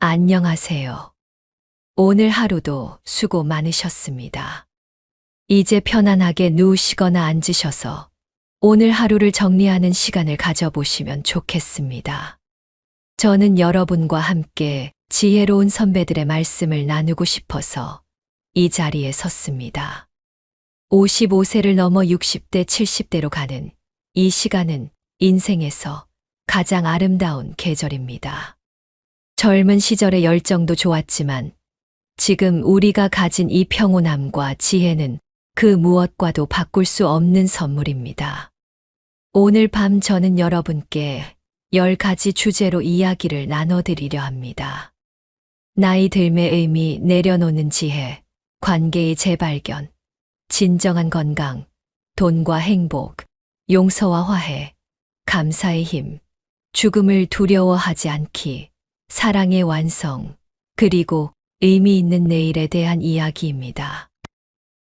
안녕하세요. 오늘 하루도 수고 많으셨습니다. 이제 편안하게 누우시거나 앉으셔서 오늘 하루를 정리하는 시간을 가져보시면 좋겠습니다. 저는 여러분과 함께 지혜로운 선배들의 말씀을 나누고 싶어서 이 자리에 섰습니다. 55세를 넘어 60대, 70대로 가는 이 시간은 인생에서 가장 아름다운 계절입니다. 젊은 시절의 열정도 좋았지만 지금 우리가 가진 이 평온함과 지혜는 그 무엇과도 바꿀 수 없는 선물입니다. 오늘 밤 저는 여러분께 10가지 주제로 이야기를 나눠드리려 합니다. 나이 들매 의미, 내려놓는 지혜, 관계의 재발견, 진정한 건강, 돈과 행복, 용서와 화해, 감사의 힘, 죽음을 두려워하지 않기, 사랑의 완성, 그리고 의미 있는 내일에 대한 이야기입니다.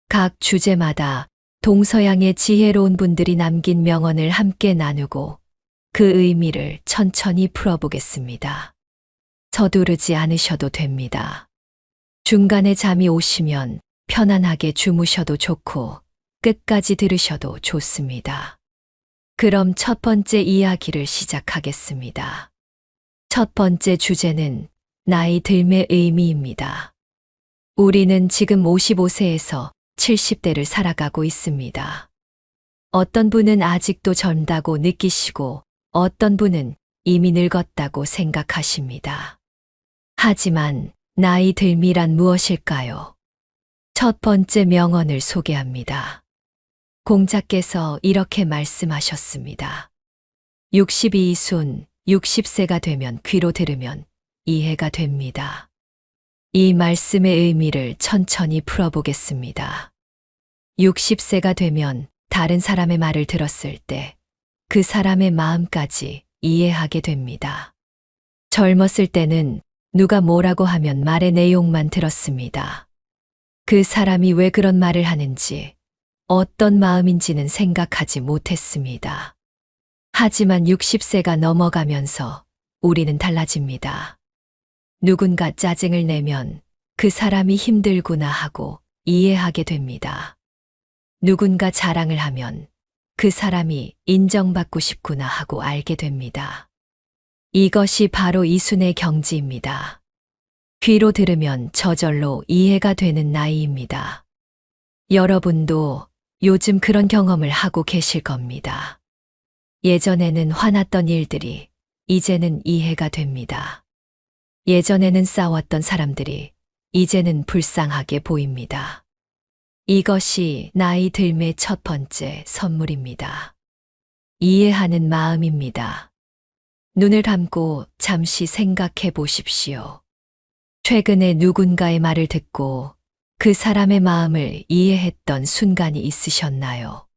각 주제마다 동서양의 지혜로운 분들이 남긴 명언을 함께 나누고 그 의미를 천천히 풀어보겠습니다. 서두르지 않으셔도 됩니다. 중간에 잠이 오시면 편안하게 주무셔도 좋고 끝까지 들으셔도 좋습니다. 그럼 첫 번째 이야기를 시작하겠습니다. 첫 번째 주제는 나이 들매 의미입니다. 우리는 지금 55세에서 70대를 살아가고 있습니다. 어떤 분은 아직도 젊다고 느끼시고 어떤 분은 이미 늙었다고 생각하십니다. 하지만 나이 들미란 무엇일까요? 첫 번째 명언을 소개합니다. 공자께서 이렇게 말씀하셨습니다. 62순 60세가 되면 귀로 들으면 이해가 됩니다. 이 말씀의 의미를 천천히 풀어보겠습니다. 60세가 되면 다른 사람의 말을 들었을 때 그 사람의 마음까지 이해하게 됩니다. 젊었을 때는 누가 뭐라고 하면 말의 내용만 들었습니다. 그 사람이 왜 그런 말을 하는지, 어떤 마음인지는 생각하지 못했습니다. 하지만 60세가 넘어가면서 우리는 달라집니다. 누군가 짜증을 내면 그 사람이 힘들구나 하고 이해하게 됩니다. 누군가 자랑을 하면 그 사람이 인정받고 싶구나 하고 알게 됩니다. 이것이 바로 이순의 경지입니다. 귀로 들으면 저절로 이해가 되는 나이입니다. 여러분도 요즘 그런 경험을 하고 계실 겁니다. 예전에는 화났던 일들이 이제는 이해가 됩니다. 예전에는 싸웠던 사람들이 이제는 불쌍하게 보입니다. 이것이 나이 들매 첫 번째 선물입니다. 이해하는 마음입니다. 눈을 감고 잠시 생각해 보십시오. 최근에 누군가의 말을 듣고 그 사람의 마음을 이해했던 순간이 있으셨나요?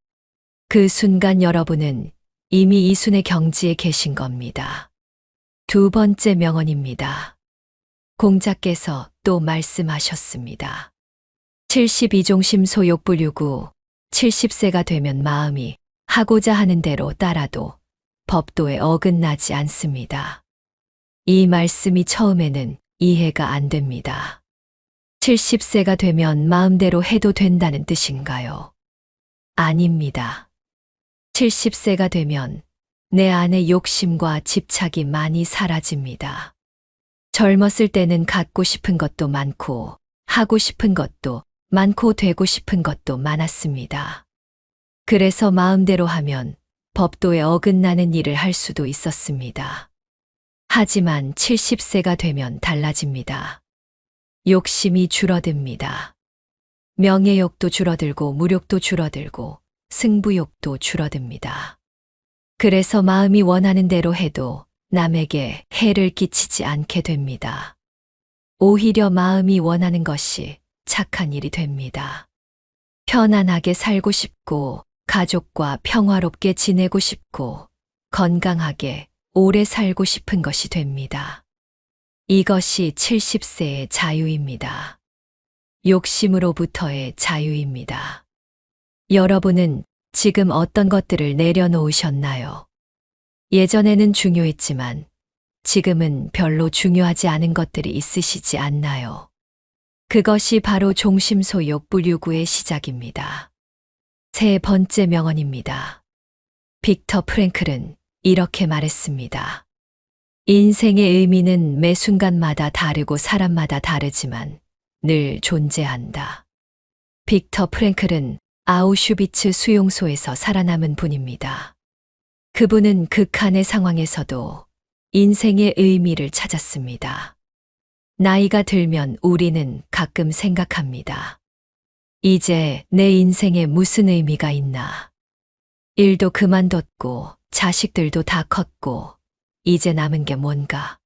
그 순간 여러분은 이미 이순의 경지에 계신 겁니다. 두 번째 명언입니다. 공자께서 또 말씀하셨습니다. 72종심 소욕불유구 70세가 되면 마음이 하고자 하는 대로 따라도 법도에 어긋나지 않습니다. 이 말씀이 처음에는 이해가 안 됩니다. 70세가 되면 마음대로 해도 된다는 뜻인가요? 아닙니다. 70세가 되면 내 안의 욕심과 집착이 많이 사라집니다. 젊었을 때는 갖고 싶은 것도 많고 하고 싶은 것도 많고 되고 싶은 것도 많았습니다. 그래서 마음대로 하면 법도에 어긋나는 일을 할 수도 있었습니다. 하지만 70세가 되면 달라집니다. 욕심이 줄어듭니다. 명예욕도 줄어들고 무력도 줄어들고 승부욕도 줄어듭니다. 그래서 마음이 원하는 대로 해도 남에게 해를 끼치지 않게 됩니다. 오히려 마음이 원하는 것이 착한 일이 됩니다. 편안하게 살고 싶고 가족과 평화롭게 지내고 싶고 건강하게 오래 살고 싶은 것이 됩니다. 이것이 70세의 자유입니다. 욕심으로부터의 자유입니다. 여러분은 지금 어떤 것들을 내려놓으셨나요? 예전에는 중요했지만 지금은 별로 중요하지 않은 것들이 있으시지 않나요? 그것이 바로 종심소욕 불유구의 시작입니다. 세 번째 명언입니다. 빅터 프랭클은 이렇게 말했습니다. 인생의 의미는 매 순간마다 다르고 사람마다 다르지만 늘 존재한다. 빅터 프랭클은 아우슈비츠 수용소에서 살아남은 분입니다. 그분은 극한의 상황에서도 인생의 의미를 찾았습니다. 나이가 들면 우리는 가끔 생각합니다. 이제 내 인생에 무슨 의미가 있나? 일도 그만뒀고 자식들도 다 컸고 이제 남은 게 뭔가?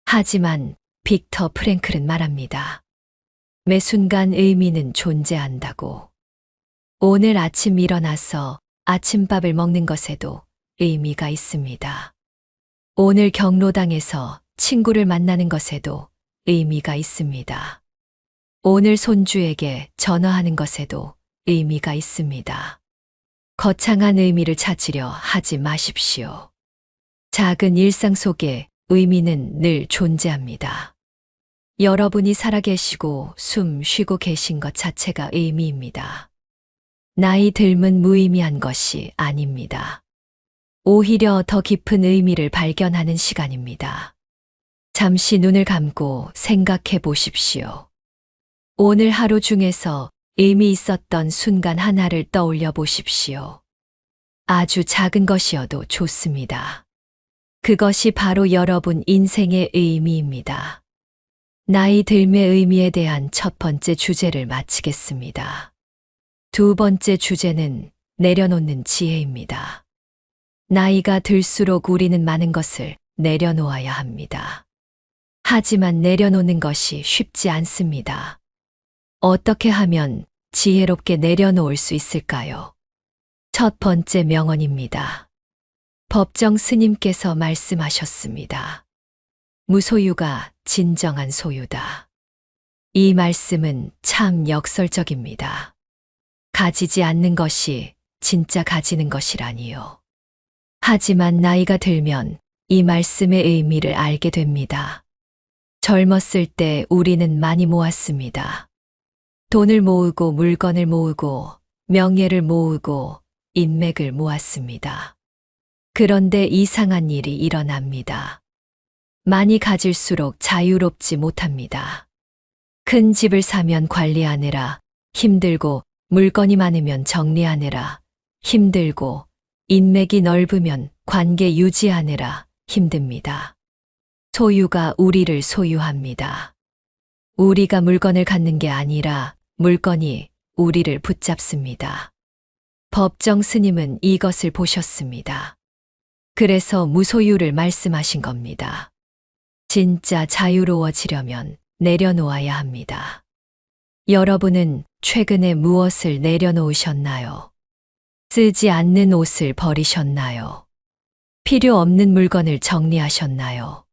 하지만 빅터 프랭클은 말합니다. 매 순간 의미는 존재한다고. 오늘 아침 일어나서 아침밥을 먹는 것에도 의미가 있습니다. 오늘 경로당에서 친구를 만나는 것에도 의미가 있습니다. 오늘 손주에게 전화하는 것에도 의미가 있습니다. 거창한 의미를 찾으려 하지 마십시오. 작은 일상 속에 의미는 늘 존재합니다. 여러분이 살아계시고 숨 쉬고 계신 것 자체가 의미입니다. 나이 들면 무의미한 것이 아닙니다. 오히려 더 깊은 의미를 발견하는 시간입니다. 잠시 눈을 감고 생각해 보십시오. 오늘 하루 중에서 의미 있었던 순간 하나를 떠올려 보십시오. 아주 작은 것이어도 좋습니다. 그것이 바로 여러분 인생의 의미입니다. 나이 들매 의미에 대한 첫 번째 주제를 마치겠습니다. 두 번째 주제는 내려놓는 지혜입니다. 나이가 들수록 우리는 많은 것을 내려놓아야 합니다. 하지만 내려놓는 것이 쉽지 않습니다. 어떻게 하면 지혜롭게 내려놓을 수 있을까요? 첫 번째 명언입니다. 법정 스님께서 말씀하셨습니다. 무소유가 진정한 소유다. 이 말씀은 참 역설적입니다. 가지지 않는 것이 진짜 가지는 것이라니요. 하지만 나이가 들면 이 말씀의 의미를 알게 됩니다. 젊었을 때 우리는 많이 모았습니다. 돈을 모으고 물건을 모으고 명예를 모으고 인맥을 모았습니다. 그런데 이상한 일이 일어납니다. 많이 가질수록 자유롭지 못합니다. 큰 집을 사면 관리하느라 힘들고 물건이 많으면 정리하느라 힘들고 인맥이 넓으면 관계 유지하느라 힘듭니다. 소유가 우리를 소유합니다. 우리가 물건을 갖는 게 아니라 물건이 우리를 붙잡습니다. 법정 스님은 이것을 보셨습니다. 그래서 무소유를 말씀하신 겁니다. 진짜 자유로워지려면 내려놓아야 합니다. 여러분은 최근에 무엇을 내려놓으셨나요? 쓰지 않는 옷을 버리셨나요? 필요 없는 물건을 정리하셨나요?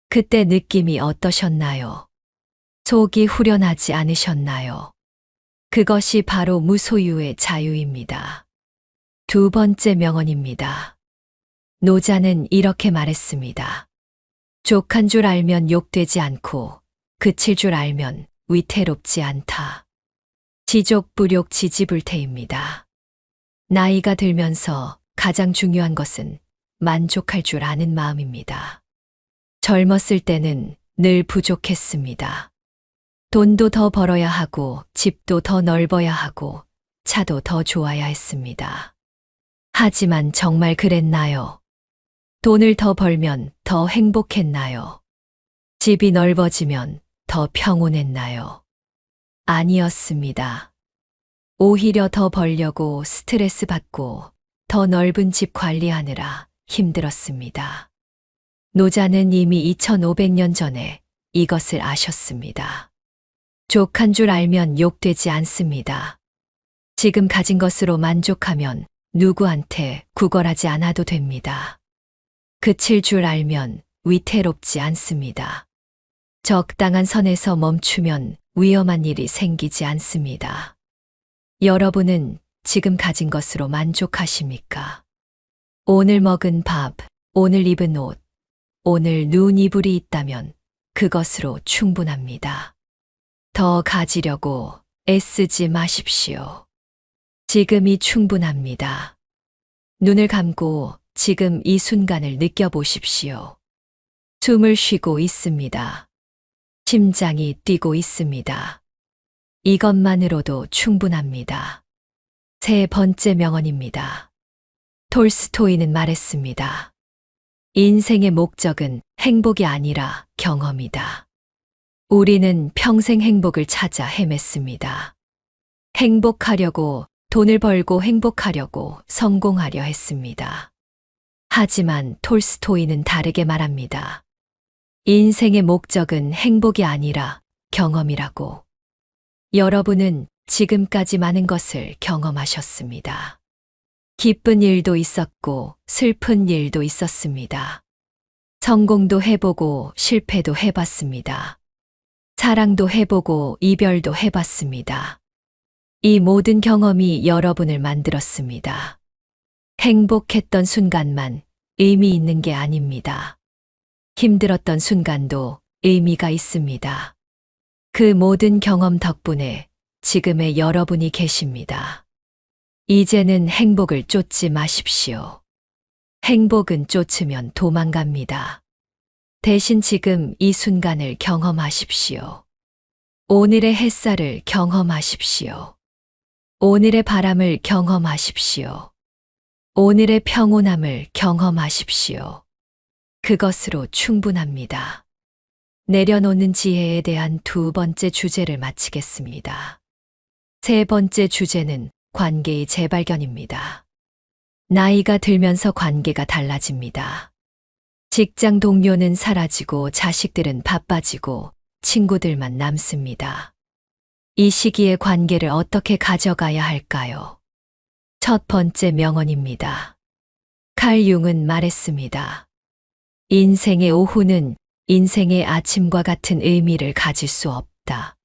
그때 느낌이 어떠셨나요? 속이 후련하지 않으셨나요? 그것이 바로 무소유의 자유입니다. 두 번째 명언입니다. 노자는 이렇게 말했습니다. 족한 줄 알면 욕되지 않고 그칠 줄 알면 위태롭지 않다. 지족불욕 지지불태입니다. 나이가 들면서 가장 중요한 것은 만족할 줄 아는 마음입니다. 젊었을 때는 늘 부족했습니다. 돈도 더 벌어야 하고 집도 더 넓어야 하고 차도 더 좋아야 했습니다. 하지만 정말 그랬나요? 돈을 더 벌면 더 행복했나요? 집이 넓어지면 더 평온했나요? 아니었습니다. 오히려 더 벌려고 스트레스 받고 더 넓은 집 관리하느라 힘들었습니다. 노자는 이미 2500년 전에 이것을 아셨습니다. 족한 줄 알면 욕되지 않습니다. 지금 가진 것으로 만족하면 누구한테 구걸하지 않아도 됩니다. 그칠 줄 알면 위태롭지 않습니다. 적당한 선에서 멈추면 위험한 일이 생기지 않습니다. 여러분은 지금 가진 것으로 만족하십니까? 오늘 먹은 밥, 오늘 입은 옷, 오늘 눈 이불이 있다면 그것으로 충분합니다. 더 가지려고 애쓰지 마십시오. 지금이 충분합니다. 눈을 감고 지금 이 순간을 느껴보십시오. 숨을 쉬고 있습니다. 심장이 뛰고 있습니다. 이것만으로도 충분합니다. 세 번째 명언입니다. 톨스토이는 말했습니다. 인생의 목적은 행복이 아니라 경험이다. 우리는 평생 행복을 찾아 헤맸습니다. 행복하려고 돈을 벌고 행복하려고 성공하려 했습니다. 하지만 톨스토이는 다르게 말합니다. 인생의 목적은 행복이 아니라 경험이라고. 여러분은 지금까지 많은 것을 경험하셨습니다. 기쁜 일도 있었고 슬픈 일도 있었습니다. 성공도 해보고 실패도 해봤습니다. 사랑도 해보고 이별도 해봤습니다. 이 모든 경험이 여러분을 만들었습니다. 행복했던 순간만 의미 있는 게 아닙니다. 힘들었던 순간도 의미가 있습니다. 그 모든 경험 덕분에 지금의 여러분이 계십니다. 이제는 행복을 쫓지 마십시오. 행복은 쫓으면 도망갑니다. 대신 지금 이 순간을 경험하십시오. 오늘의 햇살을 경험하십시오. 오늘의 바람을 경험하십시오. 오늘의 평온함을 경험하십시오. 그것으로 충분합니다. 내려놓는 지혜에 대한 두 번째 주제를 마치겠습니다. 세 번째 주제는 관계의 재발견입니다. 나이가 들면서 관계가 달라집니다. 직장 동료는 사라지고 자식들은 바빠지고 친구들만 남습니다. 이 시기에 관계를 어떻게 가져가야 할까요? 첫 번째 명언입니다. 칼 융은 말했습니다. 인생의 오후는 인생의 아침과 같은 의미를 가질 수 없다.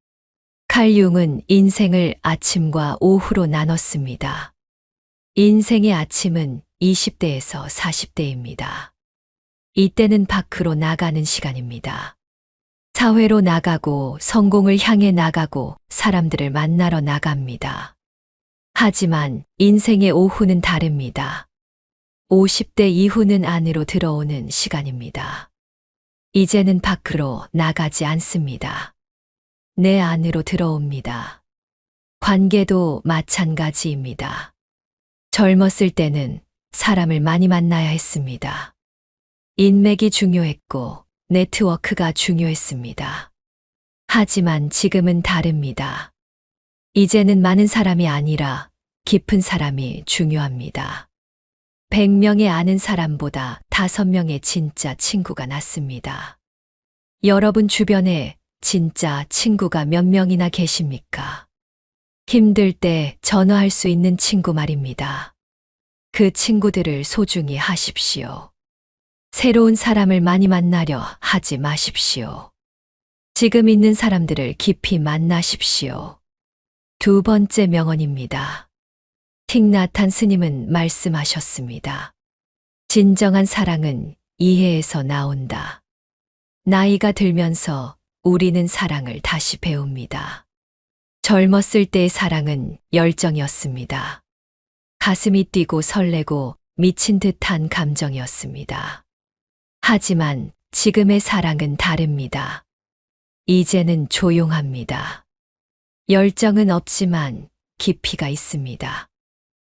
칼 융은 인생을 아침과 오후로 나눴습니다. 인생의 아침은 20대에서 40대입니다. 이때는 밖으로 나가는 시간입니다. 사회로 나가고 성공을 향해 나가고 사람들을 만나러 나갑니다. 하지만 인생의 오후는 다릅니다. 50대 이후는 안으로 들어오는 시간입니다. 이제는 밖으로 나가지 않습니다. 내 안으로 들어옵니다. 관계도 마찬가지입니다. 젊었을 때는 사람을 많이 만나야 했습니다. 인맥이 중요했고 네트워크가 중요했습니다. 하지만 지금은 다릅니다. 이제는 많은 사람이 아니라 깊은 사람이 중요합니다. 100명의 아는 사람보다 5명의 진짜 친구가 낫습니다. 여러분 주변에 진짜 친구가 몇 명이나 계십니까? 힘들 때 전화할 수 있는 친구 말입니다. 그 친구들을 소중히 하십시오. 새로운 사람을 많이 만나려 하지 마십시오. 지금 있는 사람들을 깊이 만나십시오. 두 번째 명언입니다. 틱나탄 스님은 말씀하셨습니다. 진정한 사랑은 이해에서 나온다. 나이가 들면서 우리는 사랑을 다시 배웁니다. 젊었을 때의 사랑은 열정이었습니다. 가슴이 뛰고 설레고 미친 듯한 감정이었습니다. 하지만 지금의 사랑은 다릅니다. 이제는 조용합니다. 열정은 없지만 깊이가 있습니다.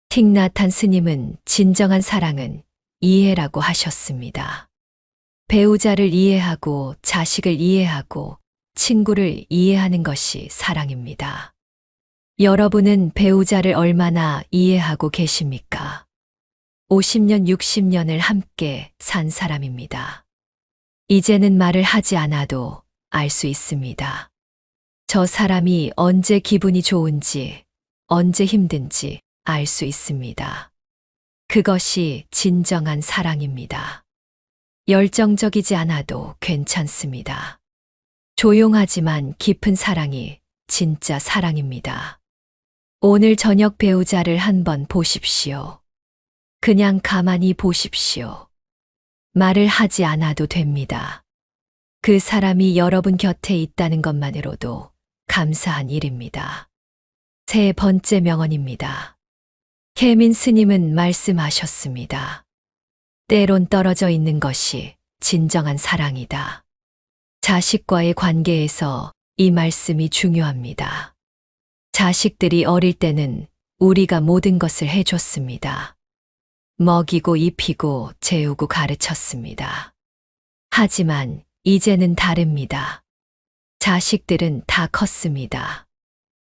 틱나탄 스님은 진정한 사랑은 이해라고 하셨습니다. 배우자를 이해하고 자식을 이해하고 친구를 이해하는 것이 사랑입니다. 여러분은 배우자를 얼마나 이해하고 계십니까? 50년, 60년을 함께 산 사람입니다. 이제는 말을 하지 않아도 알 수 있습니다. 저 사람이 언제 기분이 좋은지, 언제 힘든지 알 수 있습니다. 그것이 진정한 사랑입니다. 열정적이지 않아도 괜찮습니다. 조용하지만 깊은 사랑이 진짜 사랑입니다. 오늘 저녁 배우자를 한번 보십시오. 그냥 가만히 보십시오. 말을 하지 않아도 됩니다. 그 사람이 여러분 곁에 있다는 것만으로도 감사한 일입니다. 세 번째 명언입니다. 계민 스님은 말씀하셨습니다. 때론 떨어져 있는 것이 진정한 사랑이다. 자식과의 관계에서 이 말씀이 중요합니다. 자식들이 어릴 때는 우리가 모든 것을 해줬습니다. 먹이고 입히고 재우고 가르쳤습니다. 하지만 이제는 다릅니다. 자식들은 다 컸습니다.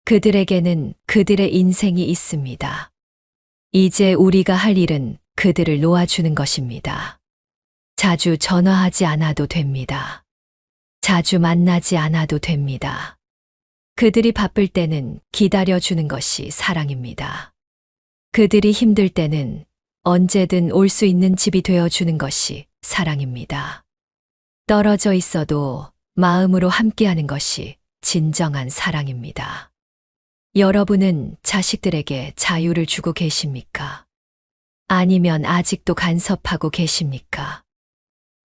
그들에게는 그들의 인생이 있습니다. 이제 우리가 할 일은 그들을 놓아주는 것입니다. 자주 전화하지 않아도 됩니다. 자주 만나지 않아도 됩니다. 그들이 바쁠 때는 기다려주는 것이 사랑입니다. 그들이 힘들 때는 언제든 올 수 있는 집이 되어주는 것이 사랑입니다. 떨어져 있어도 마음으로 함께하는 것이 진정한 사랑입니다. 여러분은 자식들에게 자유를 주고 계십니까? 아니면 아직도 간섭하고 계십니까?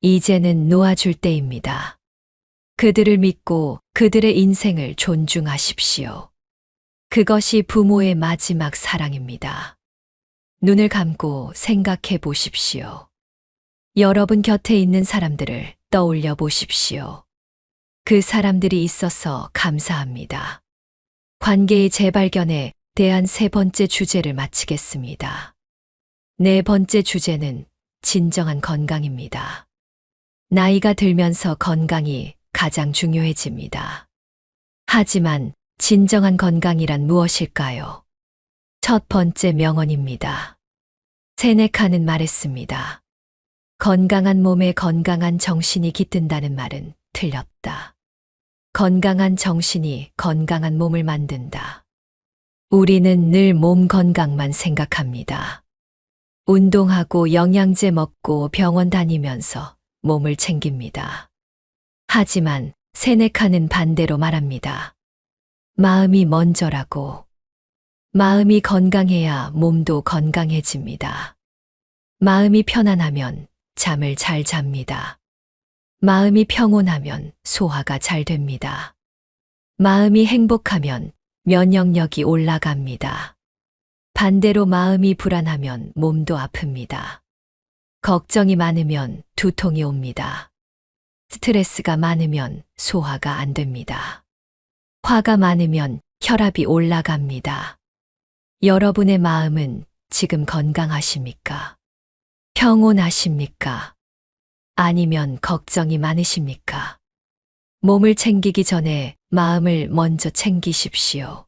이제는 놓아줄 때입니다. 그들을 믿고 그들의 인생을 존중하십시오. 그것이 부모의 마지막 사랑입니다. 눈을 감고 생각해 보십시오. 여러분 곁에 있는 사람들을 떠올려 보십시오. 그 사람들이 있어서 감사합니다. 관계의 재발견에 대한 세 번째 주제를 마치겠습니다. 네 번째 주제는 진정한 건강입니다. 나이가 들면서 건강이 가장 중요해집니다. 하지만 진정한 건강이란 무엇일까요? 첫 번째 명언입니다. 세네카는 말했습니다. 건강한 몸에 건강한 정신이 깃든다는 말은 틀렸다. 건강한 정신이 건강한 몸을 만든다. 우리는 늘 몸 건강만 생각합니다. 운동하고 영양제 먹고 병원 다니면서 몸을 챙깁니다. 하지만 세네카는 반대로 말합니다. 마음이 먼저라고. 마음이 건강해야 몸도 건강해집니다. 마음이 편안하면 잠을 잘 잡니다. 마음이 평온하면 소화가 잘 됩니다. 마음이 행복하면 면역력이 올라갑니다. 반대로 마음이 불안하면 몸도 아픕니다. 걱정이 많으면 두통이 옵니다. 스트레스가 많으면 소화가 안 됩니다. 화가 많으면 혈압이 올라갑니다. 여러분의 마음은 지금 건강하십니까? 평온하십니까? 아니면 걱정이 많으십니까? 몸을 챙기기 전에 마음을 먼저 챙기십시오.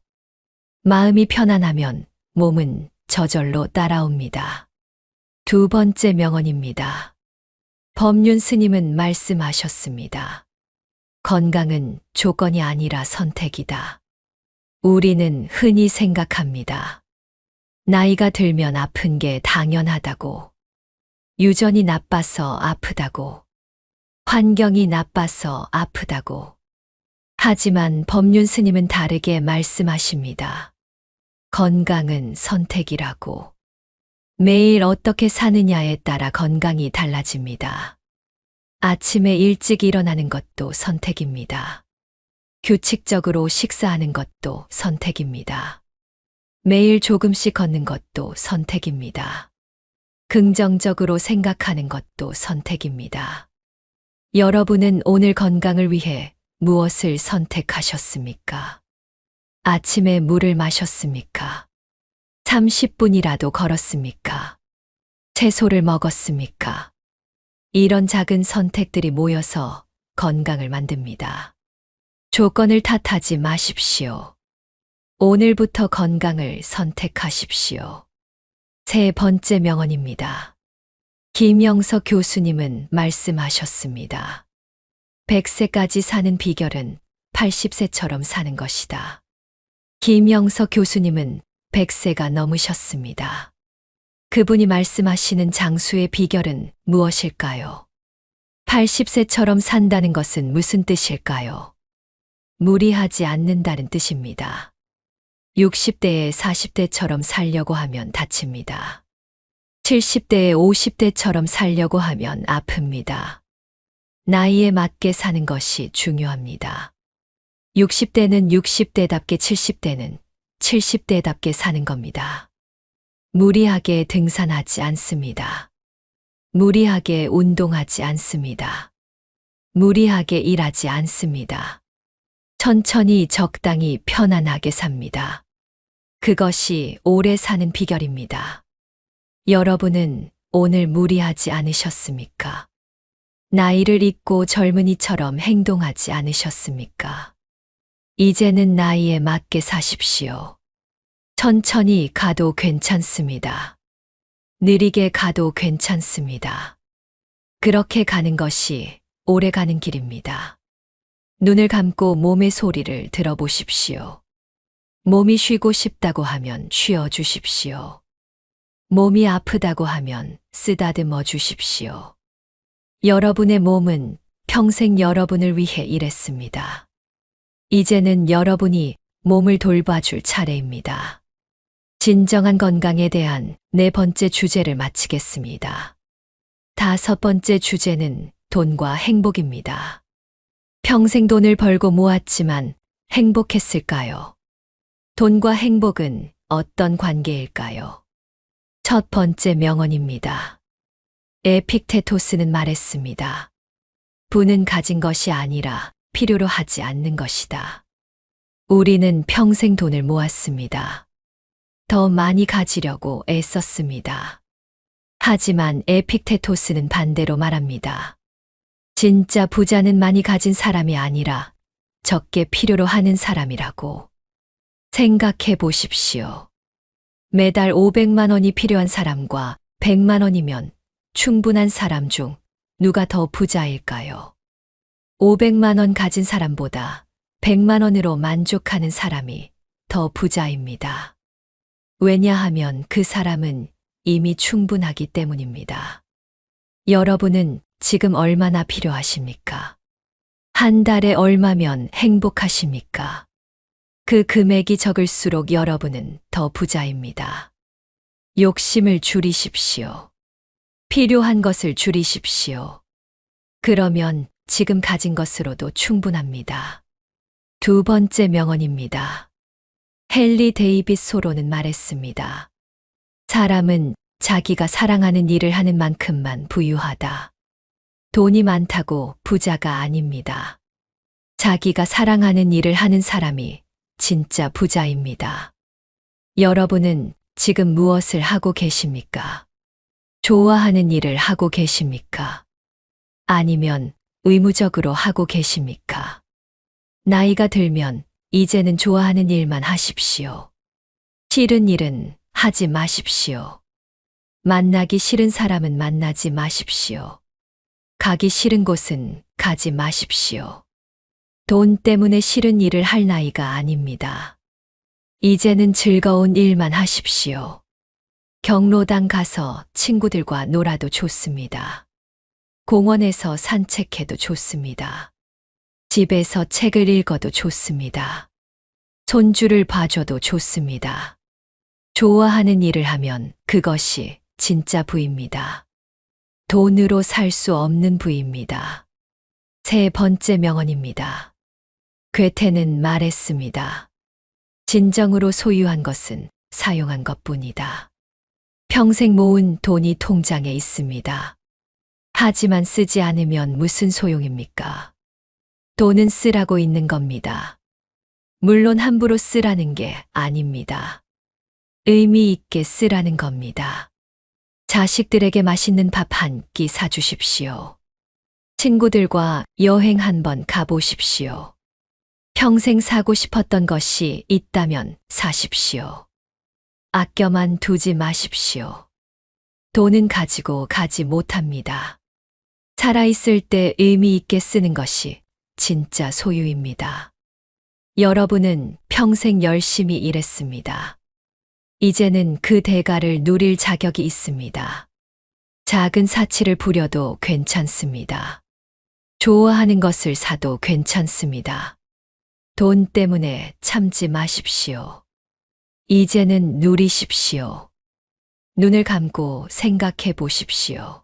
마음이 편안하면 몸은 저절로 따라옵니다. 두 번째 명언입니다. 법륜 스님은 말씀하셨습니다. 건강은 조건이 아니라 선택이다. 우리는 흔히 생각합니다. 나이가 들면 아픈 게 당연하다고. 유전이 나빠서 아프다고. 환경이 나빠서 아프다고. 하지만 법륜 스님은 다르게 말씀하십니다. 건강은 선택이라고. 매일 어떻게 사느냐에 따라 건강이 달라집니다. 아침에 일찍 일어나는 것도 선택입니다. 규칙적으로 식사하는 것도 선택입니다. 매일 조금씩 걷는 것도 선택입니다. 긍정적으로 생각하는 것도 선택입니다. 여러분은 오늘 건강을 위해 무엇을 선택하셨습니까? 아침에 물을 마셨습니까? 30분이라도 걸었습니까? 채소를 먹었습니까? 이런 작은 선택들이 모여서 건강을 만듭니다. 조건을 탓하지 마십시오. 오늘부터 건강을 선택하십시오. 세 번째 명언입니다. 김영석 교수님은 말씀하셨습니다. 100세까지 사는 비결은 80세처럼 사는 것이다. 김영석 교수님은 100세가 넘으셨습니다. 그분이 말씀하시는 장수의 비결은 무엇일까요? 80세처럼 산다는 것은 무슨 뜻일까요? 무리하지 않는다는 뜻입니다. 60대에 40대처럼 살려고 하면 다칩니다. 70대에 50대처럼 살려고 하면 아픕니다. 나이에 맞게 사는 것이 중요합니다. 60대는 60대답게 70대는 70대답게 사는 겁니다. 무리하게 등산하지 않습니다. 무리하게 운동하지 않습니다. 무리하게 일하지 않습니다. 천천히 적당히 편안하게 삽니다. 그것이 오래 사는 비결입니다. 여러분은 오늘 무리하지 않으셨습니까? 나이를 잊고 젊은이처럼 행동하지 않으셨습니까? 이제는 나이에 맞게 사십시오. 천천히 가도 괜찮습니다. 느리게 가도 괜찮습니다. 그렇게 가는 것이 오래 가는 길입니다. 눈을 감고 몸의 소리를 들어보십시오. 몸이 쉬고 싶다고 하면 쉬어 주십시오. 몸이 아프다고 하면 쓰다듬어 주십시오. 여러분의 몸은 평생 여러분을 위해 일했습니다. 이제는 여러분이 몸을 돌봐줄 차례입니다. 진정한 건강에 대한 4번째 주제를 마치겠습니다. 5번째 주제는 돈과 행복입니다. 평생 돈을 벌고 모았지만 행복했을까요? 돈과 행복은 어떤 관계일까요? 첫 번째 명언입니다. 에픽테토스는 말했습니다. 부는 가진 것이 아니라 필요로 하지 않는 것이다. 우리는 평생 돈을 모았습니다. 더 많이 가지려고 애썼습니다. 하지만 에픽테토스는 반대로 말합니다. 진짜 부자는 많이 가진 사람이 아니라 적게 필요로 하는 사람이라고. 생각해 보십시오. 매달 500만 원이 필요한 사람과 100만 원이면 충분한 사람 중 누가 더 부자일까요? 500만 원 가진 사람보다 100만 원으로 만족하는 사람이 더 부자입니다. 왜냐하면 그 사람은 이미 충분하기 때문입니다. 여러분은 지금 얼마나 필요하십니까? 한 달에 얼마면 행복하십니까? 그 금액이 적을수록 여러분은 더 부자입니다. 욕심을 줄이십시오. 필요한 것을 줄이십시오. 그러면 지금 가진 것으로도 충분합니다. 2번째 명언입니다. 헨리 데이빗 소로는 말했습니다. 사람은 자기가 사랑하는 일을 하는 만큼만 부유하다. 돈이 많다고 부자가 아닙니다. 자기가 사랑하는 일을 하는 사람이 진짜 부자입니다. 여러분은 지금 무엇을 하고 계십니까? 좋아하는 일을 하고 계십니까? 아니면 의무적으로 하고 계십니까? 나이가 들면 이제는 좋아하는 일만 하십시오. 싫은 일은 하지 마십시오. 만나기 싫은 사람은 만나지 마십시오. 가기 싫은 곳은 가지 마십시오. 돈 때문에 싫은 일을 할 나이가 아닙니다. 이제는 즐거운 일만 하십시오. 경로당 가서 친구들과 놀아도 좋습니다. 공원에서 산책해도 좋습니다. 집에서 책을 읽어도 좋습니다. 손주를 봐줘도 좋습니다. 좋아하는 일을 하면 그것이 진짜 부입니다. 돈으로 살 수 없는 부입니다. 3번째 명언입니다. 괴테는 말했습니다. 진정으로 소유한 것은 사용한 것뿐이다. 평생 모은 돈이 통장에 있습니다. 하지만 쓰지 않으면 무슨 소용입니까? 돈은 쓰라고 있는 겁니다. 물론 함부로 쓰라는 게 아닙니다. 의미 있게 쓰라는 겁니다. 자식들에게 맛있는 밥 한 끼 사주십시오. 친구들과 여행 한번 가보십시오. 평생 사고 싶었던 것이 있다면 사십시오. 아껴만 두지 마십시오. 돈은 가지고 가지 못합니다. 살아있을 때 의미 있게 쓰는 것이 진짜 소유입니다. 여러분은 평생 열심히 일했습니다. 이제는 그 대가를 누릴 자격이 있습니다. 작은 사치를 부려도 괜찮습니다. 좋아하는 것을 사도 괜찮습니다. 돈 때문에 참지 마십시오. 이제는 누리십시오. 눈을 감고 생각해 보십시오.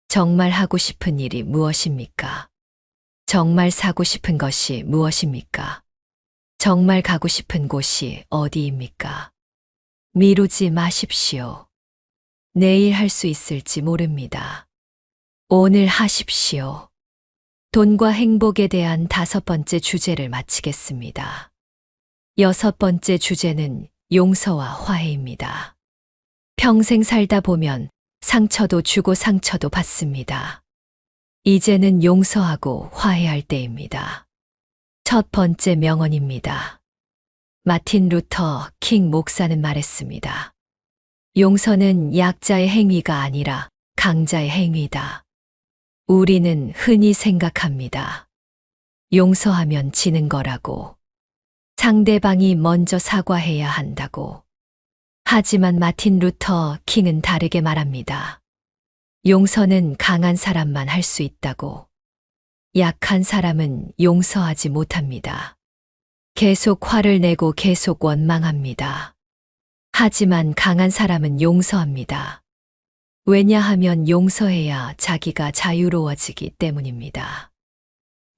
정말 하고 싶은 일이 무엇입니까? 정말 사고 싶은 것이 무엇입니까? 정말 가고 싶은 곳이 어디입니까? 미루지 마십시오. 내일 할 수 있을지 모릅니다. 오늘 하십시오. 돈과 행복에 대한 5번째 주제를 마치겠습니다. 6번째 주제는 용서와 화해입니다. 평생 살다 보면 상처도 주고 상처도 받습니다. 이제는 용서하고 화해할 때입니다. 첫 번째 명언입니다. 마틴 루터 킹 목사는 말했습니다. 용서는 약자의 행위가 아니라 강자의 행위다. 우리는 흔히 생각합니다. 용서하면 지는 거라고. 상대방이 먼저 사과해야 한다고. 하지만 마틴 루터 킹은 다르게 말합니다. 용서는 강한 사람만 할 수 있다고. 약한 사람은 용서하지 못합니다. 계속 화를 내고 계속 원망합니다. 하지만 강한 사람은 용서합니다. 왜냐하면 용서해야 자기가 자유로워지기 때문입니다.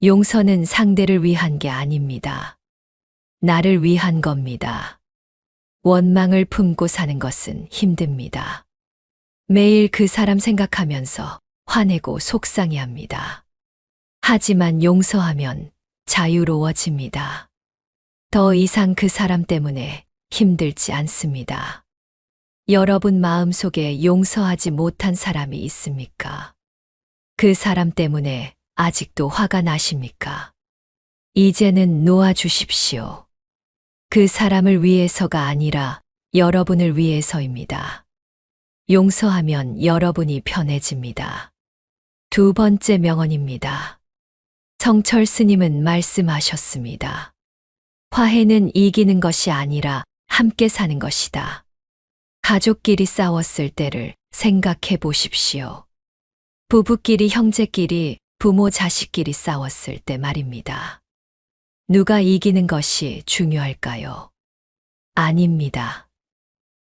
용서는 상대를 위한 게 아닙니다. 나를 위한 겁니다. 원망을 품고 사는 것은 힘듭니다. 매일 그 사람 생각하면서 화내고 속상해합니다. 하지만 용서하면 자유로워집니다. 더 이상 그 사람 때문에 힘들지 않습니다. 여러분 마음속에 용서하지 못한 사람이 있습니까? 그 사람 때문에 아직도 화가 나십니까? 이제는 놓아주십시오. 그 사람을 위해서가 아니라 여러분을 위해서입니다. 용서하면 여러분이 편해집니다. 두 번째 명언입니다. 성철 스님은 말씀하셨습니다. 화해는 이기는 것이 아니라 함께 사는 것이다. 가족끼리 싸웠을 때를 생각해 보십시오. 부부끼리, 형제끼리, 부모, 자식끼리 싸웠을 때 말입니다. 누가 이기는 것이 중요할까요? 아닙니다.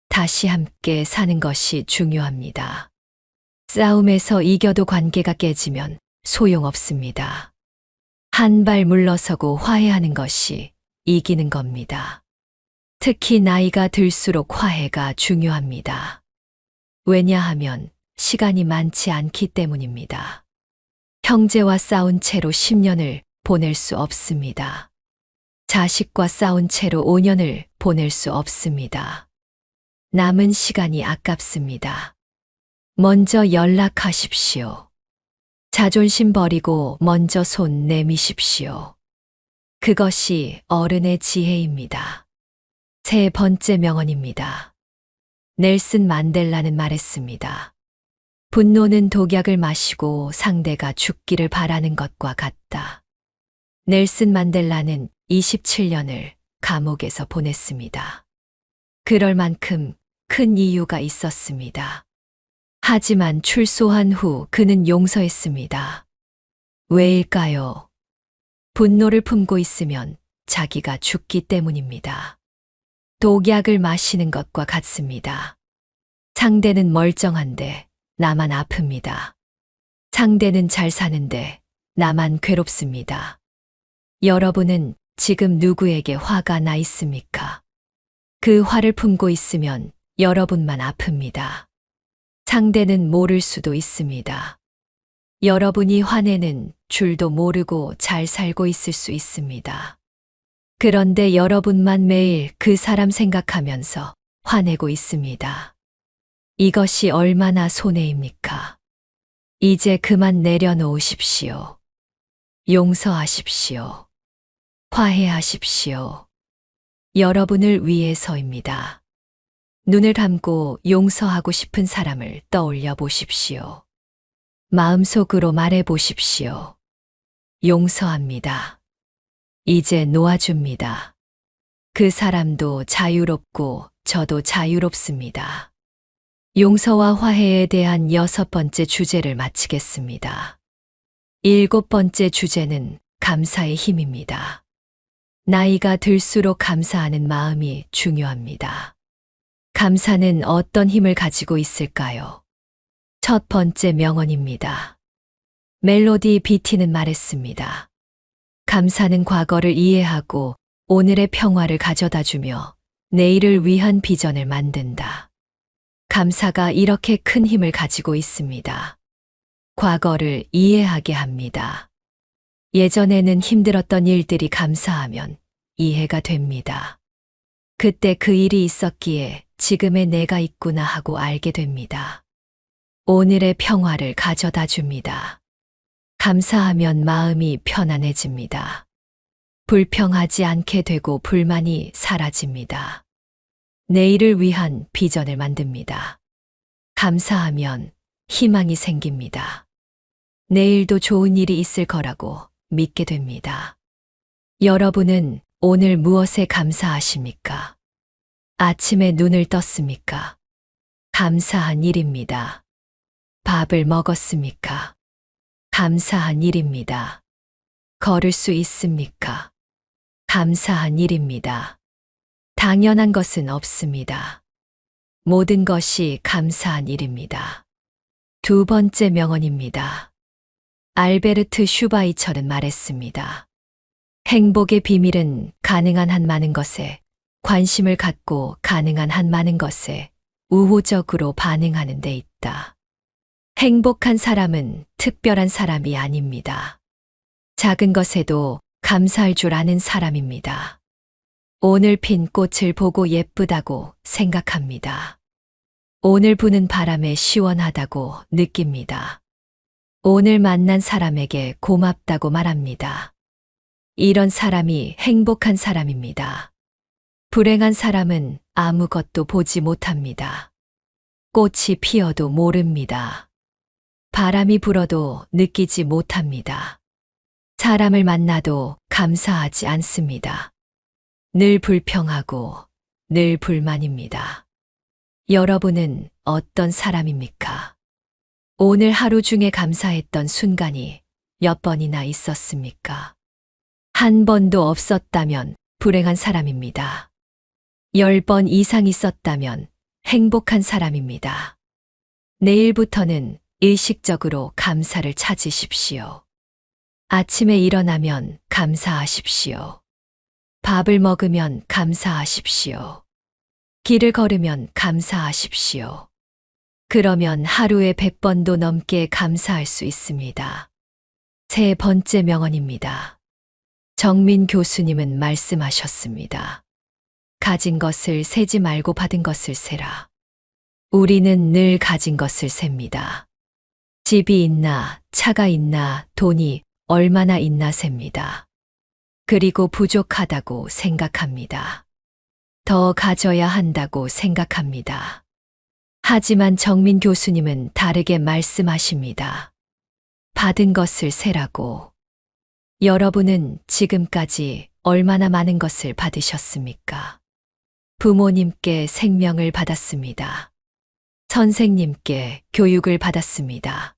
다시 함께 사는 것이 중요합니다. 싸움에서 이겨도 관계가 깨지면 소용없습니다. 한 발 물러서고 화해하는 것이 이기는 겁니다. 특히 나이가 들수록 화해가 중요합니다. 왜냐하면 시간이 많지 않기 때문입니다. 형제와 싸운 채로 10년을 보낼 수 없습니다. 자식과 싸운 채로 5년을 보낼 수 없습니다. 남은 시간이 아깝습니다. 먼저 연락하십시오. 자존심 버리고 먼저 손 내미십시오. 그것이 어른의 지혜입니다. 세 번째 명언입니다. 넬슨 만델라는 말했습니다. 분노는 독약을 마시고 상대가 죽기를 바라는 것과 같다. 넬슨 만델라는 27년을 감옥에서 보냈습니다. 그럴 만큼 큰 이유가 있었습니다. 하지만 출소한 후 그는 용서했습니다. 왜일까요? 분노를 품고 있으면 자기가 죽기 때문입니다. 독약을 마시는 것과 같습니다. 상대는 멀쩡한데 나만 아픕니다. 상대는 잘 사는데 나만 괴롭습니다. 여러분은 지금 누구에게 화가 나 있습니까? 그 화를 품고 있으면 여러분만 아픕니다. 상대는 모를 수도 있습니다. 여러분이 화내는 줄도 모르고 잘 살고 있을 수 있습니다. 그런데 여러분만 매일 그 사람 생각하면서 화내고 있습니다. 이것이 얼마나 손해입니까? 이제 그만 내려놓으십시오. 용서하십시오. 화해하십시오. 여러분을 위해서입니다. 눈을 감고 용서하고 싶은 사람을 떠올려 보십시오. 마음속으로 말해 보십시오. 용서합니다. 이제 놓아줍니다. 그 사람도 자유롭고 저도 자유롭습니다. 용서와 화해에 대한 6번째 주제를 마치겠습니다. 7번째 주제는 감사의 힘입니다. 나이가 들수록 감사하는 마음이 중요합니다. 감사는 어떤 힘을 가지고 있을까요? 첫 번째 명언입니다. 멜로디 비티는 말했습니다. 감사는 과거를 이해하고 오늘의 평화를 가져다 주며 내일을 위한 비전을 만든다. 감사가 이렇게 큰 힘을 가지고 있습니다. 과거를 이해하게 합니다. 예전에는 힘들었던 일들이 감사하면 이해가 됩니다. 그때 그 일이 있었기에 지금의 내가 있구나 하고 알게 됩니다. 오늘의 평화를 가져다 줍니다. 감사하면 마음이 편안해집니다. 불평하지 않게 되고 불만이 사라집니다. 내일을 위한 비전을 만듭니다. 감사하면 희망이 생깁니다. 내일도 좋은 일이 있을 거라고 믿게 됩니다. 여러분은 오늘 무엇에 감사하십니까? 아침에 눈을 떴습니까? 감사한 일입니다. 밥을 먹었습니까? 감사한 일입니다. 걸을 수 있습니까? 감사한 일입니다. 당연한 것은 없습니다. 모든 것이 감사한 일입니다. 두 번째 명언입니다. 알베르트 슈바이처는 말했습니다. 행복의 비밀은 가능한 한 많은 것에 관심을 갖고 가능한 한 많은 것에 우호적으로 반응하는 데 있다. 행복한 사람은 특별한 사람이 아닙니다. 작은 것에도 감사할 줄 아는 사람입니다. 오늘 핀 꽃을 보고 예쁘다고 생각합니다. 오늘 부는 바람에 시원하다고 느낍니다. 오늘 만난 사람에게 고맙다고 말합니다. 이런 사람이 행복한 사람입니다. 불행한 사람은 아무것도 보지 못합니다. 꽃이 피어도 모릅니다. 바람이 불어도 느끼지 못합니다. 사람을 만나도 감사하지 않습니다. 늘 불평하고 늘 불만입니다. 여러분은 어떤 사람입니까? 오늘 하루 중에 감사했던 순간이 몇 번이나 있었습니까? 한 번도 없었다면 불행한 사람입니다. 10번 이상 있었다면 행복한 사람입니다. 내일부터는 의식적으로 감사를 찾으십시오. 아침에 일어나면 감사하십시오. 밥을 먹으면 감사하십시오. 길을 걸으면 감사하십시오. 그러면 하루에 100번도 넘게 감사할 수 있습니다. 세 번째 명언입니다. 정민 교수님은 말씀하셨습니다. 가진 것을 세지 말고 받은 것을 세라. 우리는 늘 가진 것을 셉니다. 집이 있나, 차가 있나, 돈이 얼마나 있나 셉니다. 그리고 부족하다고 생각합니다. 더 가져야 한다고 생각합니다. 하지만 정민 교수님은 다르게 말씀하십니다. 받은 것을 세라고. 여러분은 지금까지 얼마나 많은 것을 받으셨습니까? 부모님께 생명을 받았습니다. 선생님께 교육을 받았습니다.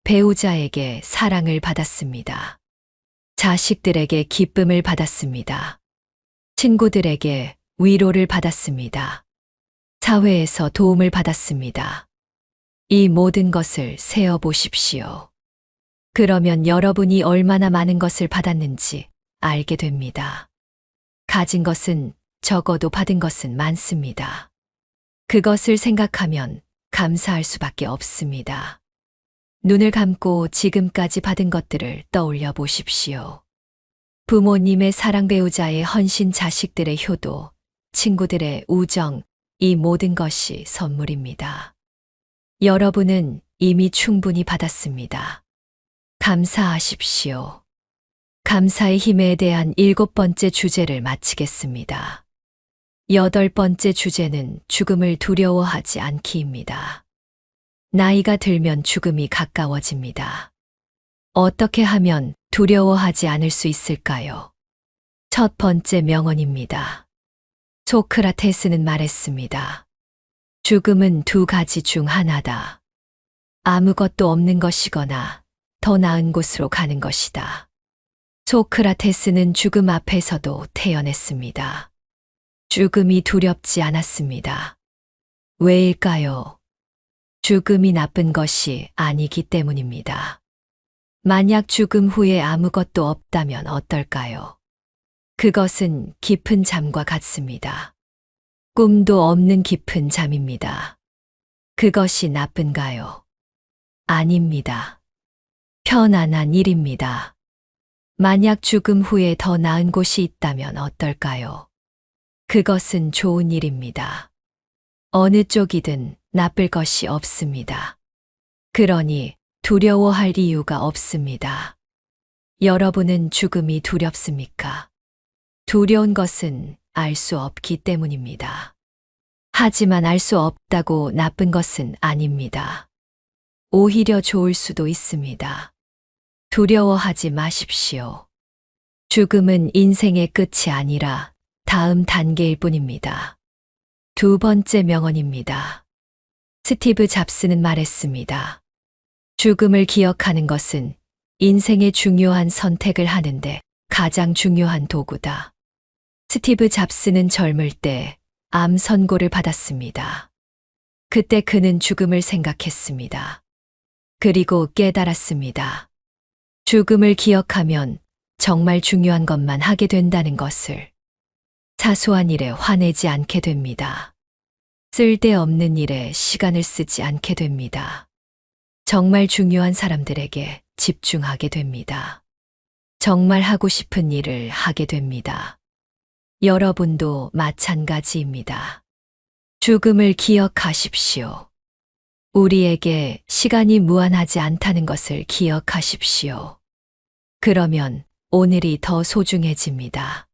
배우자에게 사랑을 받았습니다. 자식들에게 기쁨을 받았습니다. 친구들에게 위로를 받았습니다. 사회에서 도움을 받았습니다. 이 모든 것을 세어 보십시오. 그러면 여러분이 얼마나 많은 것을 받았는지 알게 됩니다. 가진 것은 적어도 받은 것은 많습니다. 그것을 생각하면 감사할 수밖에 없습니다. 눈을 감고 지금까지 받은 것들을 떠올려 보십시오. 부모님의 사랑, 배우자의 헌신, 자식들의 효도, 친구들의 우정, 이 모든 것이 선물입니다. 여러분은 이미 충분히 받았습니다. 감사하십시오. 감사의 힘에 대한 7번째 주제를 마치겠습니다. 8번째 주제는 죽음을 두려워하지 않기입니다. 나이가 들면 죽음이 가까워집니다. 어떻게 하면 두려워하지 않을 수 있을까요? 첫 번째 명언입니다. 소크라테스는 말했습니다. 죽음은 두 가지 중 하나다. 아무것도 없는 것이거나 더 나은 곳으로 가는 것이다. 소크라테스는 죽음 앞에서도 태어났습니다. 죽음이 두렵지 않았습니다. 왜일까요? 죽음이 나쁜 것이 아니기 때문입니다. 만약 죽음 후에 아무것도 없다면 어떨까요? 그것은 깊은 잠과 같습니다. 꿈도 없는 깊은 잠입니다. 그것이 나쁜가요? 아닙니다. 편안한 일입니다. 만약 죽음 후에 더 나은 곳이 있다면 어떨까요? 그것은 좋은 일입니다. 어느 쪽이든 나쁠 것이 없습니다. 그러니 두려워할 이유가 없습니다. 여러분은 죽음이 두렵습니까? 두려운 것은 알 수 없기 때문입니다. 하지만 알 수 없다고 나쁜 것은 아닙니다. 오히려 좋을 수도 있습니다. 두려워하지 마십시오. 죽음은 인생의 끝이 아니라 다음 단계일 뿐입니다. 두 번째 명언입니다. 스티브 잡스는 말했습니다. 죽음을 기억하는 것은 인생의 중요한 선택을 하는데 가장 중요한 도구다. 스티브 잡스는 젊을 때 암 선고를 받았습니다. 그때 그는 죽음을 생각했습니다. 그리고 깨달았습니다. 죽음을 기억하면 정말 중요한 것만 하게 된다는 것을. 사소한 일에 화내지 않게 됩니다. 쓸데없는 일에 시간을 쓰지 않게 됩니다. 정말 중요한 사람들에게 집중하게 됩니다. 정말 하고 싶은 일을 하게 됩니다. 여러분도 마찬가지입니다. 죽음을 기억하십시오. 우리에게 시간이 무한하지 않다는 것을 기억하십시오. 그러면 오늘이 더 소중해집니다.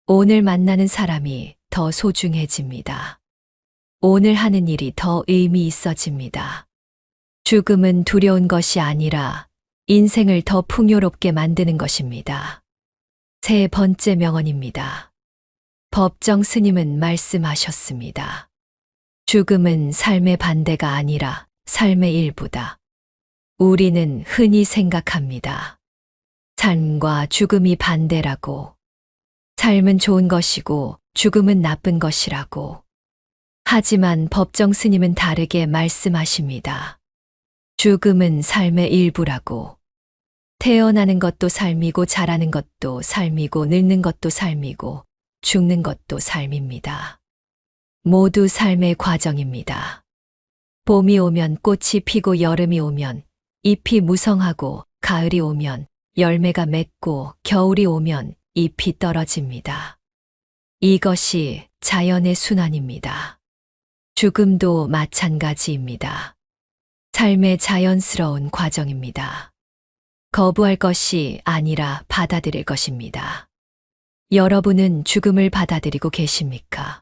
오늘 만나는 사람이 더 소중해집니다. 오늘 하는 일이 더 의미 있어집니다. 죽음은 두려운 것이 아니라 인생을 더 풍요롭게 만드는 것입니다. 세 번째 명언입니다. 법정 스님은 말씀하셨습니다. 죽음은 삶의 반대가 아니라 삶의 일부다. 우리는 흔히 생각합니다. 삶과 죽음이 반대라고. 삶은 좋은 것이고 죽음은 나쁜 것이라고. 하지만 법정 스님은 다르게 말씀하십니다. 죽음은 삶의 일부라고. 태어나는 것도 삶이고 자라는 것도 삶이고 늙는 것도 삶이고 죽는 것도 삶입니다. 모두 삶의 과정입니다. 봄이 오면 꽃이 피고 여름이 오면 잎이 무성하고 가을이 오면 열매가 맺고 겨울이 오면 잎이 떨어집니다. 이것이 자연의 순환입니다. 죽음도 마찬가지입니다. 삶의 자연스러운 과정입니다. 거부할 것이 아니라 받아들일 것입니다. 여러분은 죽음을 받아들이고 계십니까?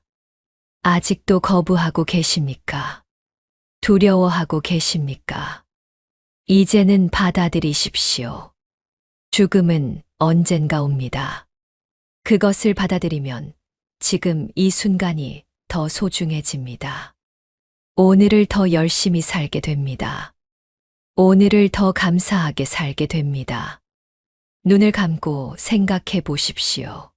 아직도 거부하고 계십니까? 두려워하고 계십니까? 이제는 받아들이십시오. 죽음은 언젠가 옵니다. 그것을 받아들이면 지금 이 순간이 더 소중해집니다. 오늘을 더 열심히 살게 됩니다. 오늘을 더 감사하게 살게 됩니다. 눈을 감고 생각해 보십시오.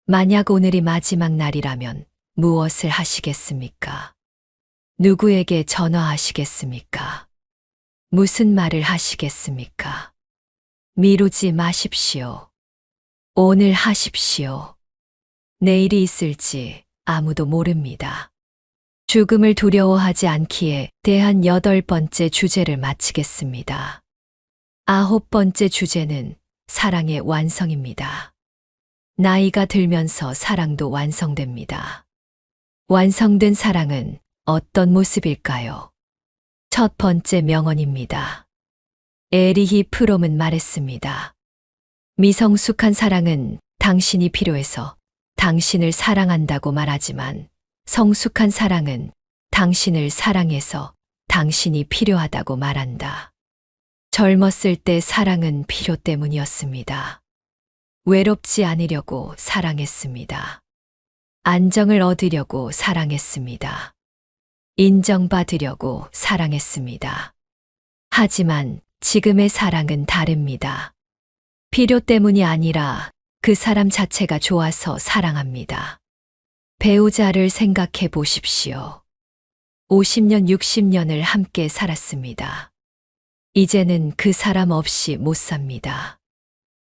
만약 오늘이 마지막 날이라면 무엇을 하시겠습니까? 누구에게 전화하시겠습니까? 무슨 말을 하시겠습니까? 미루지 마십시오. 오늘 하십시오. 내일이 있을지 아무도 모릅니다. 죽음을 두려워하지 않기에 대한 8번째 주제를 마치겠습니다. 9번째 주제는 사랑의 완성입니다. 나이가 들면서 사랑도 완성됩니다. 완성된 사랑은 어떤 모습일까요? 첫 번째 명언입니다. 에리히 프롬은 말했습니다. 미성숙한 사랑은 당신이 필요해서 당신을 사랑한다고 말하지만 성숙한 사랑은 당신을 사랑해서 당신이 필요하다고 말한다. 젊었을 때 사랑은 필요 때문이었습니다. 외롭지 않으려고 사랑했습니다. 안정을 얻으려고 사랑했습니다. 인정받으려고 사랑했습니다. 하지만 지금의 사랑은 다릅니다. 필요 때문이 아니라 그 사람 자체가 좋아서 사랑합니다. 배우자를 생각해 보십시오. 50년, 60년을 함께 살았습니다. 이제는 그 사람 없이 못 삽니다.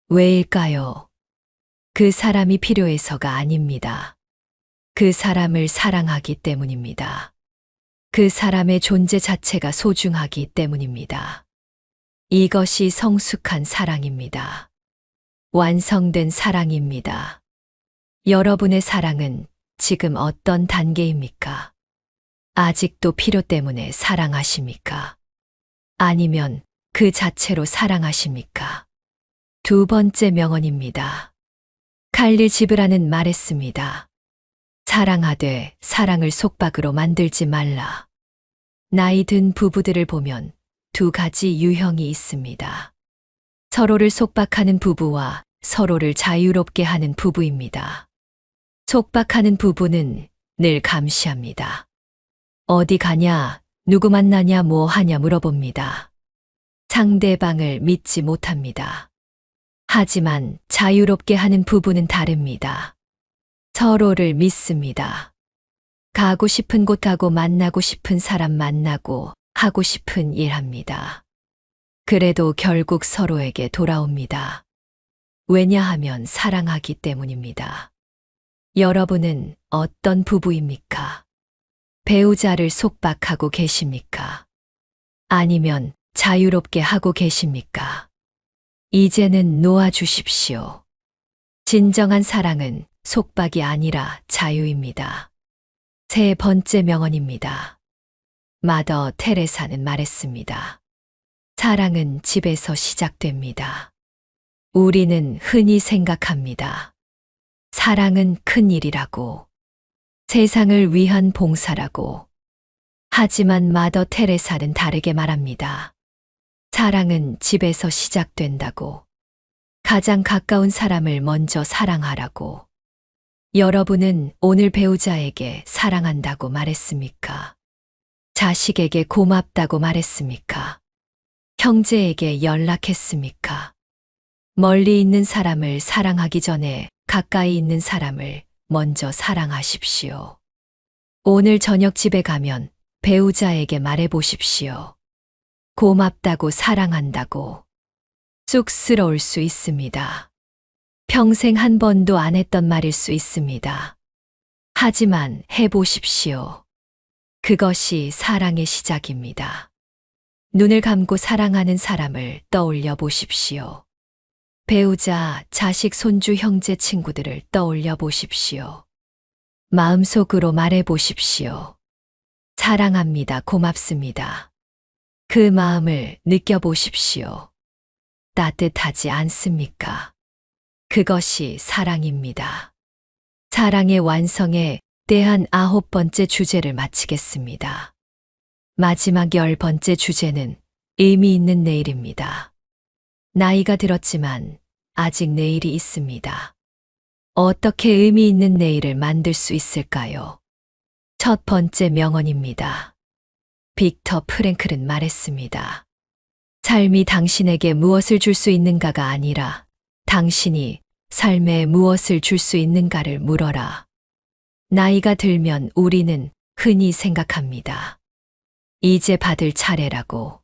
왜일까요? 그 사람이 필요해서가 아닙니다. 그 사람을 사랑하기 때문입니다. 그 사람의 존재 자체가 소중하기 때문입니다. 이것이 성숙한 사랑입니다. 완성된 사랑입니다. 여러분의 사랑은 지금 어떤 단계입니까? 아직도 필요 때문에 사랑하십니까? 아니면 그 자체로 사랑하십니까? 두 번째 명언입니다. 칼릴 지브라는 말했습니다. 사랑하되 사랑을 속박으로 만들지 말라. 나이 든 부부들을 보면 두 가지 유형이 있습니다. 서로를 속박하는 부부와 서로를 자유롭게 하는 부부입니다. 속박하는 부부는 늘 감시합니다. 어디 가냐, 누구 만나냐, 뭐 하냐 물어봅니다. 상대방을 믿지 못합니다. 하지만 자유롭게 하는 부부는 다릅니다. 서로를 믿습니다. 가고 싶은 곳 가고 만나고 싶은 사람 만나고 하고 싶은 일 합니다. 그래도 결국 서로에게 돌아옵니다. 왜냐하면 사랑하기 때문입니다. 여러분은 어떤 부부입니까? 배우자를 속박하고 계십니까? 아니면 자유롭게 하고 계십니까? 이제는 놓아주십시오. 진정한 사랑은 속박이 아니라 자유입니다. 세 번째 명언입니다. 마더 테레사는 말했습니다. 사랑은 집에서 시작됩니다. 우리는 흔히 생각합니다. 사랑은 큰 일이라고, 세상을 위한 봉사라고. 하지만 마더 테레사는 다르게 말합니다. 사랑은 집에서 시작된다고. 가장 가까운 사람을 먼저 사랑하라고. 여러분은 오늘 배우자에게 사랑한다고 말했습니까? 자식에게 고맙다고 말했습니까? 형제에게 연락했습니까? 멀리 있는 사람을 사랑하기 전에 가까이 있는 사람을 먼저 사랑하십시오. 오늘 저녁 집에 가면 배우자에게 말해보십시오. 고맙다고, 사랑한다고. 쑥스러울 수 있습니다. 평생 한 번도 안 했던 말일 수 있습니다. 하지만 해보십시오. 그것이 사랑의 시작입니다. 눈을 감고 사랑하는 사람을 떠올려 보십시오. 배우자, 자식, 손주, 형제, 친구들을 떠올려 보십시오. 마음속으로 말해 보십시오. 사랑합니다. 고맙습니다. 그 마음을 느껴보십시오. 따뜻하지 않습니까? 그것이 사랑입니다. 사랑의 완성에 대한 9번째 주제를 마치겠습니다. 마지막 10번째 주제는 의미 있는 내일입니다. 나이가 들었지만 아직 내일이 있습니다. 어떻게 의미 있는 내일을 만들 수 있을까요? 첫 번째 명언입니다. 빅터 프랭클은 말했습니다. 삶이 당신에게 무엇을 줄 수 있는가가 아니라 당신이 삶에 무엇을 줄 수 있는가를 물어라. 나이가 들면 우리는 흔히 생각합니다. 이제 받을 차례라고.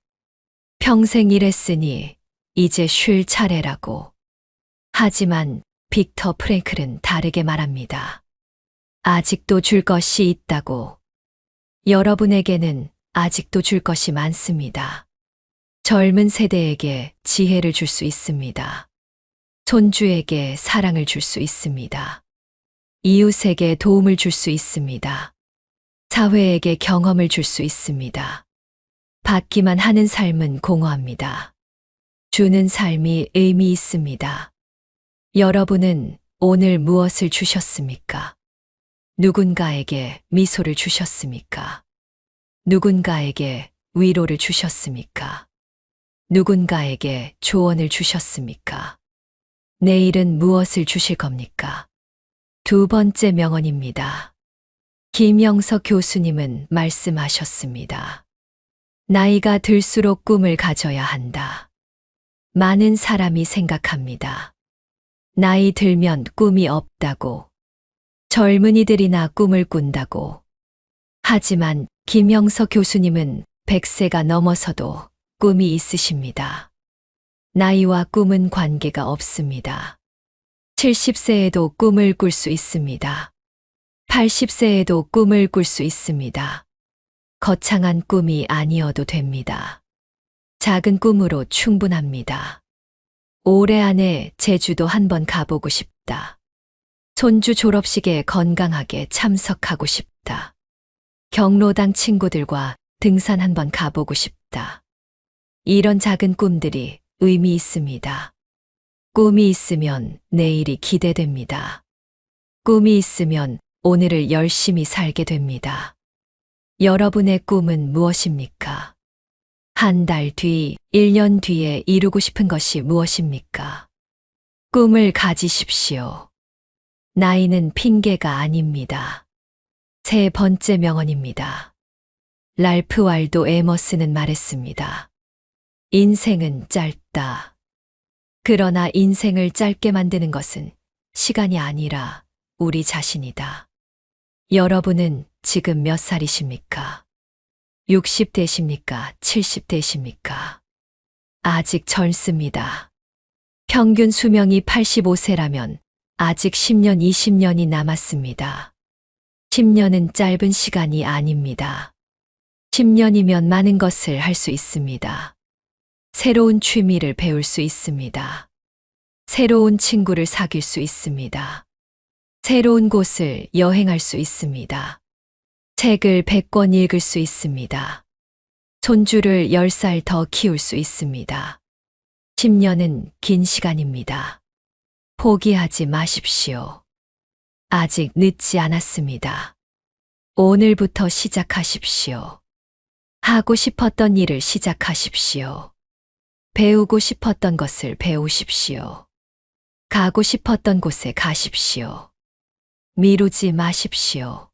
평생 일했으니 이제 쉴 차례라고. 하지만 빅터 프랭클은 다르게 말합니다. 아직도 줄 것이 있다고. 여러분에게는 아직도 줄 것이 많습니다. 젊은 세대에게 지혜를 줄 수 있습니다. 손주에게 사랑을 줄 수 있습니다. 이웃에게 도움을 줄 수 있습니다. 사회에게 경험을 줄 수 있습니다. 받기만 하는 삶은 공허합니다. 주는 삶이 의미 있습니다. 여러분은 오늘 무엇을 주셨습니까? 누군가에게 미소를 주셨습니까? 누군가에게 위로를 주셨습니까? 누군가에게 조언을 주셨습니까? 내일은 무엇을 주실 겁니까? 두 번째 명언입니다. 김영석 교수님은 말씀하셨습니다. 나이가 들수록 꿈을 가져야 한다. 많은 사람이 생각합니다. 나이 들면 꿈이 없다고. 젊은이들이나 꿈을 꾼다고. 하지만 김영서 교수님은 100세가 넘어서도 꿈이 있으십니다. 나이와 꿈은 관계가 없습니다. 70세에도 꿈을 꿀 수 있습니다. 80세에도 꿈을 꿀 수 있습니다. 거창한 꿈이 아니어도 됩니다. 작은 꿈으로 충분합니다. 올해 안에 제주도 한번 가보고 싶다. 손주 졸업식에 건강하게 참석하고 싶다. 경로당 친구들과 등산 한번 가보고 싶다. 이런 작은 꿈들이 의미 있습니다. 꿈이 있으면 내일이 기대됩니다. 꿈이 있으면 오늘을 열심히 살게 됩니다. 여러분의 꿈은 무엇입니까? 한 달 뒤, 1년 뒤에 이루고 싶은 것이 무엇입니까? 꿈을 가지십시오. 나이는 핑계가 아닙니다. 세 번째 명언입니다. 랄프 wal도 에머스는 말했습니다. 인생은 짧다. 그러나 인생을 짧게 만드는 것은 시간이 아니라 우리 자신이다. 여러분은 지금 몇 살이십니까? 60대십니까? 70대십니까? 아직 젊습니다. 평균 수명이 85세라면 아직 10년, 20년이 남았습니다. 10년은 짧은 시간이 아닙니다. 10년이면 많은 것을 할 수 있습니다. 새로운 취미를 배울 수 있습니다. 새로운 친구를 사귈 수 있습니다. 새로운 곳을 여행할 수 있습니다. 책을 100권 읽을 수 있습니다. 손주를 10살 더 키울 수 있습니다. 10년은 긴 시간입니다. 포기하지 마십시오. 아직 늦지 않았습니다. 오늘부터 시작하십시오. 하고 싶었던 일을 시작하십시오. 배우고 싶었던 것을 배우십시오. 가고 싶었던 곳에 가십시오. 미루지 마십시오.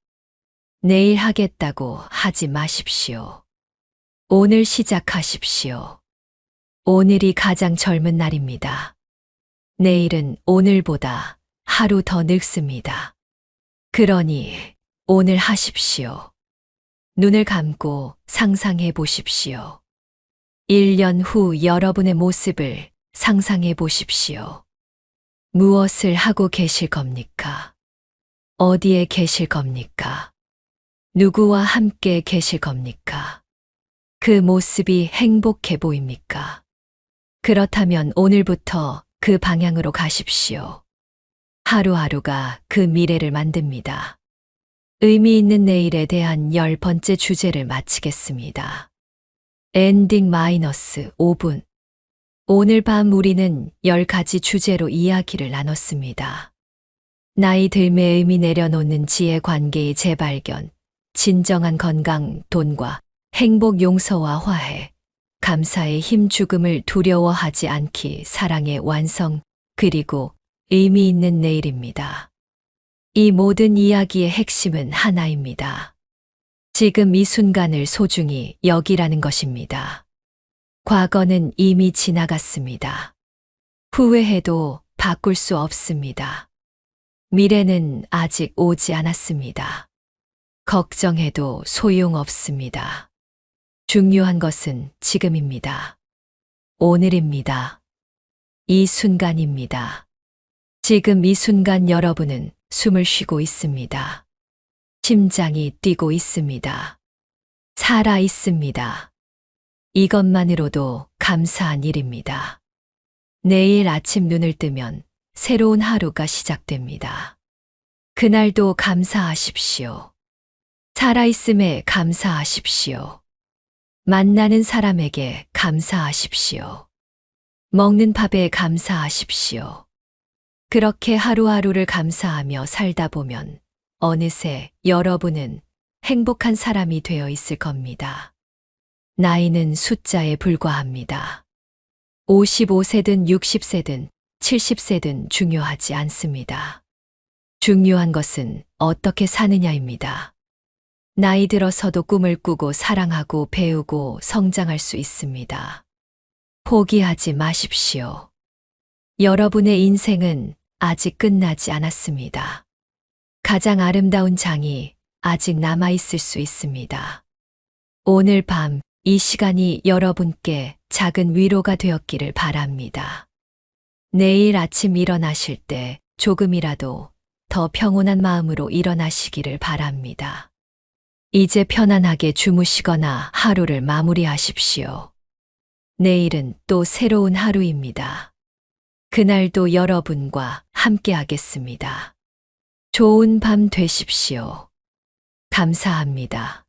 내일 하겠다고 하지 마십시오. 오늘 시작하십시오. 오늘이 가장 젊은 날입니다. 내일은 오늘보다 하루 더 늙습니다. 그러니 오늘 하십시오. 눈을 감고 상상해 보십시오. 1년 후 여러분의 모습을 상상해 보십시오. 무엇을 하고 계실 겁니까? 어디에 계실 겁니까? 누구와 함께 계실 겁니까? 그 모습이 행복해 보입니까? 그렇다면 오늘부터 그 방향으로 가십시오. 하루하루가 그 미래를 만듭니다. 의미 있는 내일에 대한 10번째 주제를 마치겠습니다. 엔딩 마이너스 5분. 오늘 밤 우리는 10가지 주제로 이야기를 나눴습니다. 나이 들매 의미 내려놓는 지혜 관계의 재발견, 진정한 건강, 돈과 행복, 용서와 화해, 감사의 힘, 죽음을 두려워하지 않기, 사랑의 완성, 그리고 의미 있는 내일입니다. 이 모든 이야기의 핵심은 하나입니다. 지금 이 순간을 소중히 여기라는 것입니다. 과거는 이미 지나갔습니다. 후회해도 바꿀 수 없습니다. 미래는 아직 오지 않았습니다. 걱정해도 소용없습니다. 중요한 것은 지금입니다. 오늘입니다. 이 순간입니다. 지금 이 순간 여러분은 숨을 쉬고 있습니다. 심장이 뛰고 있습니다. 살아 있습니다. 이것만으로도 감사한 일입니다. 내일 아침 눈을 뜨면 새로운 하루가 시작됩니다. 그날도 감사하십시오. 살아있음에 감사하십시오. 만나는 사람에게 감사하십시오. 먹는 밥에 감사하십시오. 그렇게 하루하루를 감사하며 살다 보면 어느새 여러분은 행복한 사람이 되어 있을 겁니다. 나이는 숫자에 불과합니다. 55세든 60세든 70세든 중요하지 않습니다. 중요한 것은 어떻게 사느냐입니다. 나이 들어서도 꿈을 꾸고 사랑하고 배우고 성장할 수 있습니다. 포기하지 마십시오. 여러분의 인생은 아직 끝나지 않았습니다. 가장 아름다운 장이 아직 남아 있을 수 있습니다. 오늘 밤 이 시간이 여러분께 작은 위로가 되었기를 바랍니다. 내일 아침 일어나실 때 조금이라도 더 평온한 마음으로 일어나시기를 바랍니다. 이제 편안하게 주무시거나 하루를 마무리하십시오. 내일은 또 새로운 하루입니다. 그날도 여러분과 함께 하겠습니다. 좋은 밤 되십시오. 감사합니다.